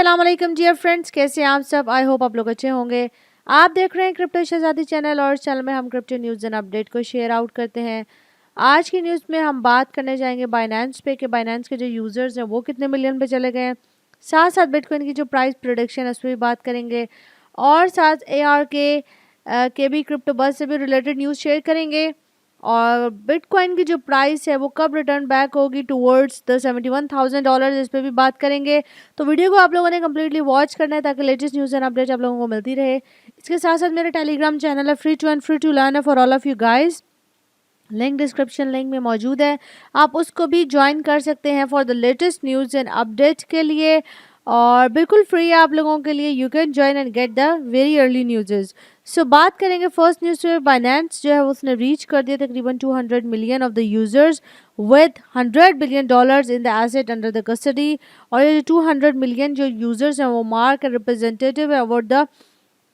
अस्सलाम वालेकुम dear friends, कैसे हैं आप सब। आई होप आप लोग अच्छे होंगे। आप देख रहे हैं क्रिप्टो शहजादी चैनल और इस चैनल में हम क्रिप्टो न्यूज़ एंड अपडेट को शेयर आउट करते हैं। आज की न्यूज़ में हम बात करने जाएंगे बाइनेंस पे कि बाइनेंस के जो यूज़र्स हैं वो कितने मिलियन पे चले गए हैं। साथ साथ बिटकॉइन की जो प्राइस प्रोडिक्शन है उस पर भी बात करेंगे और साथ AR के भी क्रिप्टो बस से भी रिलेटेड न्यूज़ शेयर करेंगे। और बिटकॉइन की जो प्राइस है वो कब रिटर्न बैक होगी टुवर्ड्स द $71,000, इस पर भी बात करेंगे। तो वीडियो को आप लोगों ने कम्प्लीटली वॉच करना है ताकि लेटेस्ट न्यूज़ एंड अपडेट आप लोगों को मिलती रहे। इसके साथ साथ मेरा टेलीग्राम चैनल है free to and free to learn है for all of you guys. Link description link में मौजूद है, आप उसको भी ज्वाइन कर सकते हैं for the latest news and updates के लिए। और बिल्कुल फ्री है आप लोगों के लिए, you can join and get the very early news. So बात करेंगे फर्स्ट न्यूज़ पे। बाइनेंस जो है उसने रीच कर दिया तकरीबन 200 million of the users with $100 billion in the asset under the custody. और ये जो 200 मिलियन जो यूज़र्स हैं वो मार्क रिप्रेजेंटेटिव है about the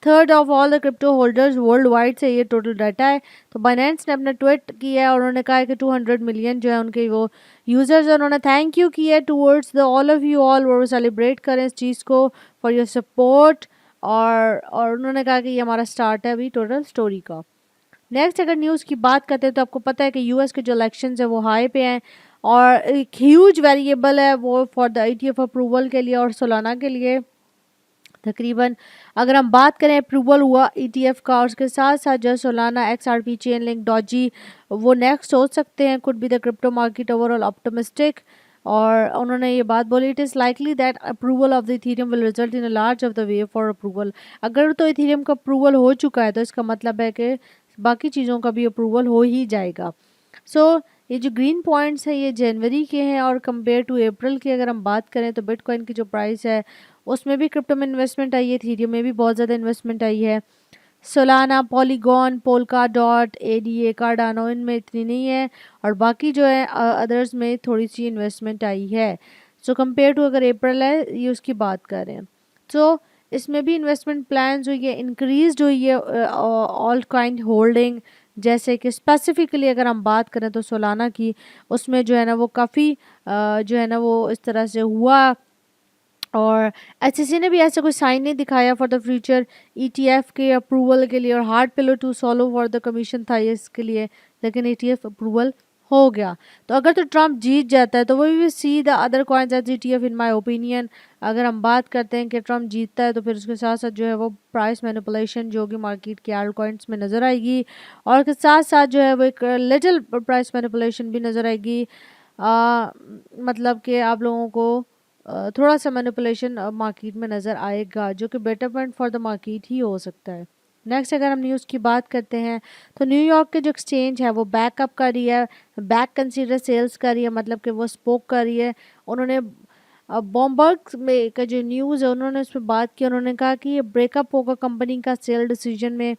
third of all the crypto holders world wide से ये टोटल डाटा है। तो बाइनेंस ने अपना ट्वीट किया है और उन्होंने कहा है कि 200 मिलियन जो है उनके वो यूज़र्स हैं, उन्होंने थैंक यू किया है towards the all of you all, वो सेलिब्रेट करें इस चीज़ को फॉर योर सपोर्ट। और उन्होंने कहा कि ये हमारा स्टार्ट है अभी टोटल स्टोरी का। नेक्स्ट अगर न्यूज़ की बात करते हैं तो आपको पता है कि यूएस के जो इलेक्शंस है वो हाई पे हैं और एक ह्यूज वेरिएबल है वो फॉर द ETF अप्रूवल के लिए और सोलाना के लिए। तकरीबन अगर हम बात करें अप्रूवल हुआ ETF का और उसके साथ साथ जो Solana XRP chain link Doge वो नेक्स्ट हो सकते हैं, could be the crypto market overall optimistic. और उन्होंने ये बात बोली, it is likely that approval of the Ethereum will result in a large of the way for approval. अगर तो इथेरियम का अप्रूवल हो चुका है तो इसका मतलब है कि बाकी चीज़ों का भी अप्रूवल हो ही जाएगा। ये जो ग्रीन पॉइंट्स हैं ये जनवरी के हैं और कंपेयर टू अप्रैल की अगर हम बात करें तो बिटकॉइन की जो प्राइस है उसमें भी क्रिप्टो में इन्वेस्टमेंट आई है, इथेरियम में भी बहुत ज़्यादा इन्वेस्टमेंट आई है। Solana, polygon, polka dot, ADA, Cardano इनमें इतनी नहीं है और बाकी जो है अदर्स में थोड़ी सी इन्वेस्टमेंट आई है। सो कंपेयर टू अगर अप्रैल है ये उसकी बात कर रहे हैं तो इसमें भी इन्वेस्टमेंट प्लान्स हुई है, इंक्रीज हुई है ऑल काइंड होल्डिंग। जैसे कि स्पेसिफिकली अगर हम बात करें तो सोलाना की उसमें जो है ना वो काफ़ी जो है ना वो इस तरह से हुआ। और SEC ने भी ऐसा कोई साइन नहीं दिखाया फॉर द फ्यूचर ETF के अप्रूवल के लिए और hard pillar to solo for the commission था ये इसके लिए, लेकिन ETF अप्रूवल हो गया। तो अगर तो ट्रम्प जीत जाता है तो वो भी see the other coins as ETF in my opinion. अगर हम बात करते हैं कि ट्रम्प जीतता है तो फिर उसके साथ साथ जो है वो प्राइस मैनिपुलेशन जो कि मार्केट के आल्ट कॉइन्स में नज़र आएगी और उसके साथ साथ जो है वो एक लिटिल प्राइस मैनिपुलेशन भी नज़र आएगी। मतलब कि आप लोगों को थोड़ा सा मैनिपुलेशन मार्केट में नज़र आएगा जो कि बेटरमेंट फॉर द मार्केट ही हो सकता है। नेक्स्ट अगर हम न्यूज़ की बात करते हैं तो न्यूयॉर्क के जो एक्सचेंज है वो बैकअप कर रही है, बैक कंसीडर सेल्स कर रही है, मतलब कि वो स्पोक कर रही है। उन्होंने बॉम्बर्ग में का जो न्यूज़ है उन्होंने उस पर बात की, उन्होंने कहा कि ये ब्रेकअप होगा कंपनी का सेल डिसीजन में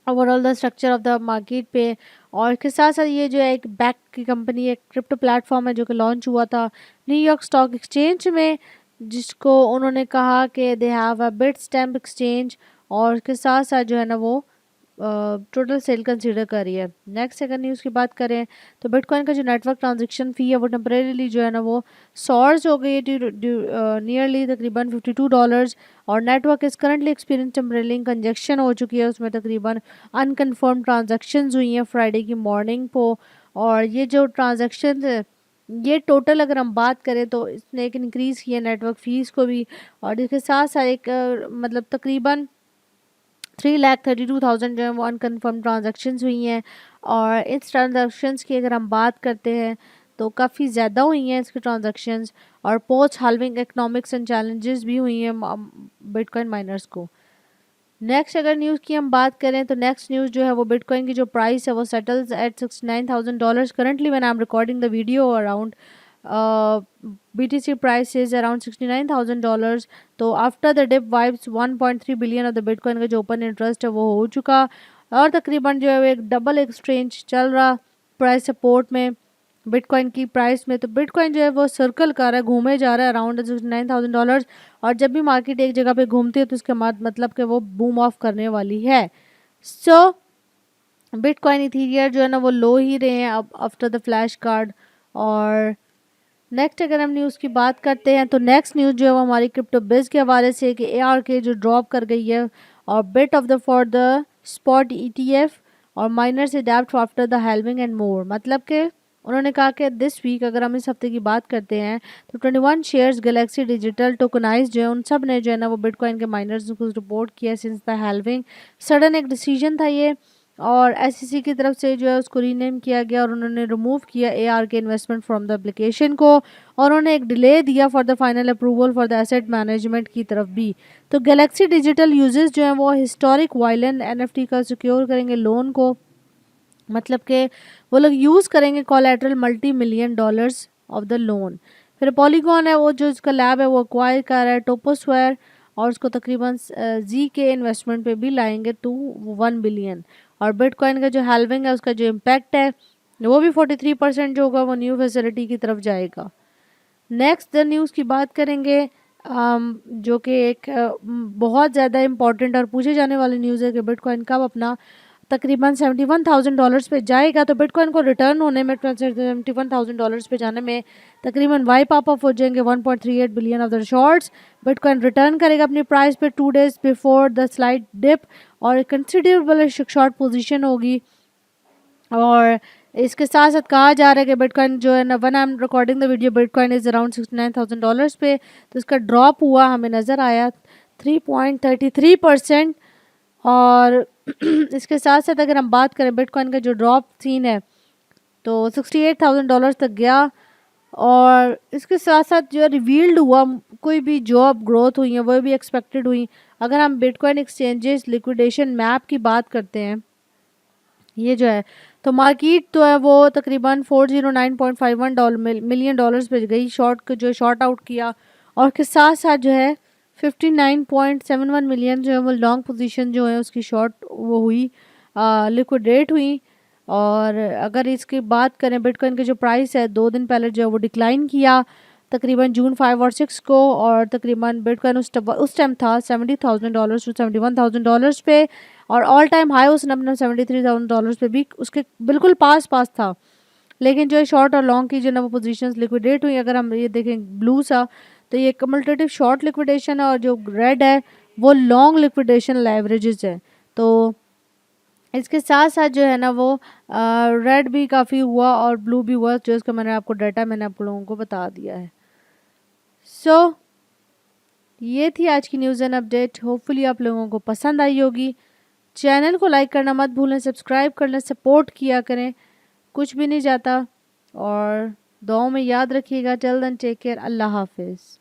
overall the structure of the market पे। और इसके साथ साथ ये जो है एक बैक की कंपनी एक क्रिप्टो प्लेटफॉर्म है जो कि लॉन्च हुआ था न्यूयॉर्क स्टॉक एक्सचेंज में, जिसको उन्होंने कहा कि they have a bit stamp exchange और इसके साथ साथ जो है ना वो टोटल सेल कंसीडर कर रही है। नेक्स्ट अगर न्यूज़ की बात करें तो बिटकॉइन का जो नेटवर्क ट्रांजैक्शन फ़ी है वो टेम्परेरीली जो है ना वो सॉर्ज हो गई है नियरली तकरीबन $52 और नेटवर्क इस करंटली एक्सपीरियंस टेम्परेरी कंजेक्शन हो चुकी है, उसमें तकरीबन अनकन्फर्म ट्रांजैक्शंस हुई हैं फ्राइडे की मॉर्निंग को। और ये जो ट्रांजैक्शन है ये टोटल अगर हम बात करें तो इसने एक इंक्रीज़ किया नेटवर्क फ़ीस को भी और इसके साथ साथ एक मतलब तकरीबन 3,32,000 जो है वो अनकन्फर्म ट्रांजैक्शंस हुई हैं। और इस ट्रांजैक्शंस की अगर हम बात करते हैं तो काफ़ी ज़्यादा हुई हैं इसके ट्रांजैक्शंस और post halving economics and challenges भी हुई हैं बिटकॉइन माइनर्स को। नेक्स्ट अगर न्यूज़ की हम बात करें तो नेक्स्ट न्यूज़ जो है वो बिटकॉइन की जो प्राइस है वो settles at $69,000 currently when I am recording the video around BTC price is around $69,000। तो after the dip wipes 1.3 billion of the bitcoin का जो ओपन इंटरेस्ट है वो हो चुका और तकरीबन जो है एक डबल एक्सचेंज चल रहा प्राइस सपोर्ट में बिटकॉइन की प्राइस में। तो बिटकॉइन जो है वो सर्कल कर रहा है, घूमे जा रहा है अराउंड $69,000 और जब भी मार्केट एक जगह पे घूमती है तो उसके मतलब कि वो बूम ऑफ करने वाली है। सो बिटकॉइन इथीरियम जो है ना वो लो ही रहे हैं अब आफ्टर द फ्लैश कार्ड। और नेक्स्ट अगर हम न्यूज़ की बात करते हैं तो नेक्स्ट न्यूज़ जो है वो हमारी क्रिप्टो बिज के हवाले से कि ARK जो ड्रॉप कर गई है और bit of the for the spot ETF और miners adapt after the halving and more. मतलब कि उन्होंने कहा कि दिस वीक अगर हम इस हफ्ते की बात करते हैं तो 21 शेयर्स गैलेक्सी डिजिटल टोकनाइज जो है उन सब ने जो है ना वो बिटकॉइन के माइनर्स को रिपोर्ट किया सिंस द हेल्विंग। सडन एक डिसीजन था ये और SEC की तरफ से जो है उसको रीनेम किया गया और उन्होंने रिमूव किया ARK investment from the application को और उन्होंने एक डिले दिया for the final approval for the asset management की तरफ भी। तो गैलेक्सी डिजिटल यूजर्स जो हैं वो हिस्टोरिक वायलेंट NFT का सिक्योर करेंगे लोन को, मतलब कि वो लोग यूज़ करेंगे collateral $multi-million of the loan. फिर पॉलीगॉन है वो जो इसका लैब है वो एक्वायर कर रहा है टोपोस्फेयर और उसको तकरीबन जी के इन्वेस्टमेंट पे भी लाएंगे टू 1 बिलियन। और बिटकॉइन का जो हेल्विंग है उसका जो इम्पैक्ट है वो भी 43% जो होगा वो न्यू फैसिलिटी की तरफ जाएगा। नेक्स्ट द न्यूज़ की बात करेंगे जो कि एक बहुत ज़्यादा इम्पॉर्टेंट और पूछे जाने वाली न्यूज़ है कि बिटकॉइन कब अपना तकरीबन $71,000 पे जाएगा। तो बिटकॉइन को रिटर्न होने में $71,000 पे जाने में तकरीबन वाइप अप हो जाएंगे 1.38 billion of the shorts. Bitcoin return करेगा अपनी प्राइस पे 2 days before the slide dip और कंसिडरेबल शॉर्ट पोजीशन होगी। और इसके साथ साथ कहा जा रहा है कि बिटकॉइन जो है ना one I am recording the video bitcoin is around $69,000 पे, तो इसका ड्रॉप हुआ हमें नज़र आया 3.33%। और इसके साथ साथ अगर हम बात करें बिटकॉइन का जो ड्रॉप सीन है तो $68,000 तक गया। और इसके साथ साथ जो रिवील्ड हुआ कोई भी जॉब ग्रोथ हुई है वो भी एक्सपेक्टेड हुई। अगर हम बिटकॉइन एक्सचेंजेस लिक्विडेशन मैप की बात करते हैं ये जो है तो मार्केट तो है वो तकरीबन $409.51 मिलियन पे गई शॉर्ट जो शॉर्ट आउट किया और के साथ साथ जो है 59.71 मिलियन जो है वो लॉन्ग पोजीशन जो है उसकी शॉर्ट वो हुई लिक्विडेट हुई। और अगर इसकी बात करें बिटकॉइन की जो प्राइस है 2 दिन पहले जो है वो डिक्लाइन किया तकरीबन जून 5 और 6 को और तकरीबन बिटकॉइन उस टाइम था $70,000 टू $71,000 पे और ऑल टाइम हाई उस नंबर $73,000 पे भी उसके बिल्कुल पास था। लेकिन जो है शॉर्ट और लॉन्ग की जो ना वो पोजीशंस लिक्विडेट हुई। अगर हम ये देखें ब्लू सा तो ये कम्युलेटिव शॉर्ट लिक्विडेशन है और जो रेड है वो लॉन्ग लिक्विडेशन लेवरेजेस है। तो इसके साथ साथ जो है ना वो रेड भी काफ़ी हुआ और ब्लू भी हुआ जो इसका मैंने आपको डाटा मैंने आप लोगों को बता दिया है। सो ये थी आज की न्यूज़ एंड अपडेट। होपफुली आप लोगों को पसंद आई होगी। चैनल को लाइक करना मत भूलें, सब्सक्राइब करना सपोर्ट किया करें, कुछ भी नहीं जाता। और दुआओं में याद रखिएगा। टिल देन टेक केयर, अल्लाह हाफिज़।